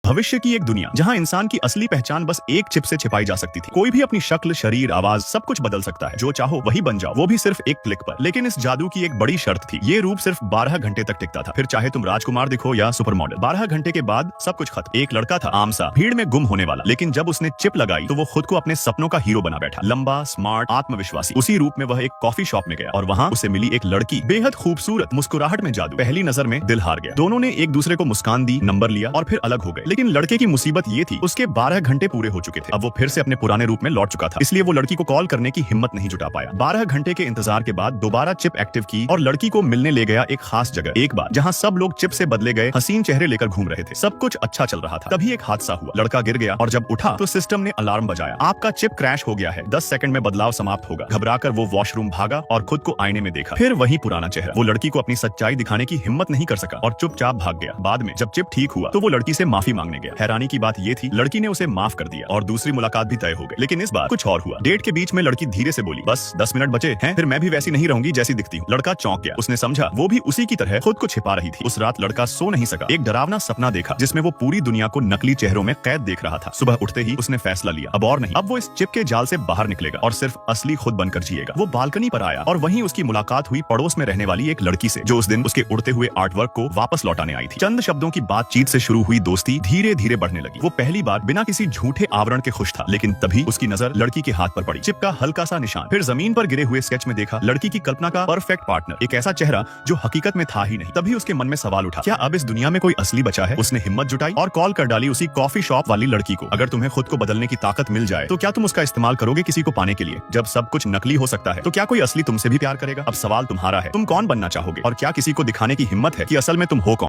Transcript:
भविष्य की एक दुनिया जहां इंसान की असली पहचान बस एक चिप से छिपाई जा सकती थी। कोई भी अपनी शक्ल, शरीर, आवाज सब कुछ बदल सकता है। जो चाहो वही बन जाओ, वो भी सिर्फ एक क्लिक पर। लेकिन इस जादू की एक बड़ी शर्त थी, ये रूप सिर्फ 12 घंटे तक टिकता था। फिर चाहे तुम राजकुमार दिखो या सुपर मॉडल, 12 घंटे के बाद सब कुछ खत्म। एक लड़का था आम सा, भीड़ में गुम होने वाला, लेकिन जब उसने चिप लगाई तो वो खुद को अपने सपनों का हीरो बना बैठा। लंबा, स्मार्ट, आत्मविश्वासी। उसी रूप में वह एक कॉफी शॉप में गया और वहां उसे मिली एक लड़की, बेहद खूबसूरत, मुस्कुराहट में जादू। पहली नजर में दिल हार गया। दोनों ने एक दूसरे को मुस्कान दी, नंबर लिया और फिर अलग हो गए। लेकिन लड़के की मुसीबत ये थी, उसके 12 घंटे पूरे हो चुके थे। अब वो फिर से अपने पुराने रूप में लौट चुका था, इसलिए वो लड़की को कॉल करने की हिम्मत नहीं जुटा पाया। 12 घंटे के इंतजार के बाद दोबारा चिप एक्टिव की और लड़की को मिलने ले गया एक खास जगह, एक बार जहां सब लोग चिप से बदले गए हसीन चेहरे लेकर घूम रहे थे। सब कुछ अच्छा चल रहा था, तभी एक हादसा हुआ। लड़का गिर गया और जब उठा तो सिस्टम ने अलार्म बजाया, आपका चिप क्रैश हो गया है, 10 सेकंड में बदलाव समाप्त होगा। घबराकर वो वॉशरूम भागा और खुद को आईने में देखा, फिर वही पुराना चेहरा। वो लड़की को अपनी सच्चाई दिखाने की हिम्मत नहीं कर सका और चुपचाप भाग गया। बाद में जब चिप ठीक हुआ तो वो लड़की से माफी मांगने गया। हैरानी की बात ये थी, लड़की ने उसे माफ कर दिया और दूसरी मुलाकात भी तय हो गई। लेकिन इस बार कुछ और हुआ। डेट के बीच में लड़की धीरे से बोली, बस 10 मिनट बचे हैं, फिर मैं भी वैसी नहीं रहूंगी जैसी दिखती हूँ। लड़का चौंक गया, उसने समझा वो भी उसी की तरह खुद को छिपा रही थी। उस रात लड़का सो नहीं सका। एक डरावना सपना देखा जिसमें वो पूरी दुनिया को नकली चेहरों में कैद देख रहा था। सुबह उठते ही उसने फैसला लिया, अब और नहीं, अब वो इस चिप के जाल से बाहर निकलेगा और सिर्फ असली खुद बनकर जिएगा। वो बालकनी पर आया और वहीं उसकी मुलाकात हुई पड़ोस में रहने वाली एक लड़की से, जो उस दिन उसके उड़ते हुए आर्टवर्क को वापस लौटाने आई थी। चंद शब्दों की बातचीत से शुरू हुई दोस्ती धीरे धीरे बढ़ने लगी। वो पहली बार बिना किसी झूठे आवरण के खुश था, लेकिन तभी उसकी नजर लड़की के हाथ पर पड़ी, चिप का हल्का सा निशान। फिर जमीन पर गिरे हुए स्केच में देखा लड़की की कल्पना का परफेक्ट पार्टनर, एक ऐसा चेहरा जो हकीकत में था ही नहीं। तभी उसके मन में सवाल उठा, क्या अब इस दुनिया में कोई असली बचा है? उसने हिम्मत जुटाई और कॉल कर डाली उसी कॉफी शॉप वाली लड़की को। अगर तुम्हें खुद को बदलने की ताकत मिल जाए तो क्या तुम उसका इस्तेमाल करोगे किसी को पाने के लिए? जब सब कुछ नकली हो सकता है तो क्या कोई असली तुमसे भी प्यार करेगा? अब सवाल तुम्हारा है, तुम कौन बनना चाहोगे और क्या किसी को दिखाने की हिम्मत है कि असल में तुम हो कौन?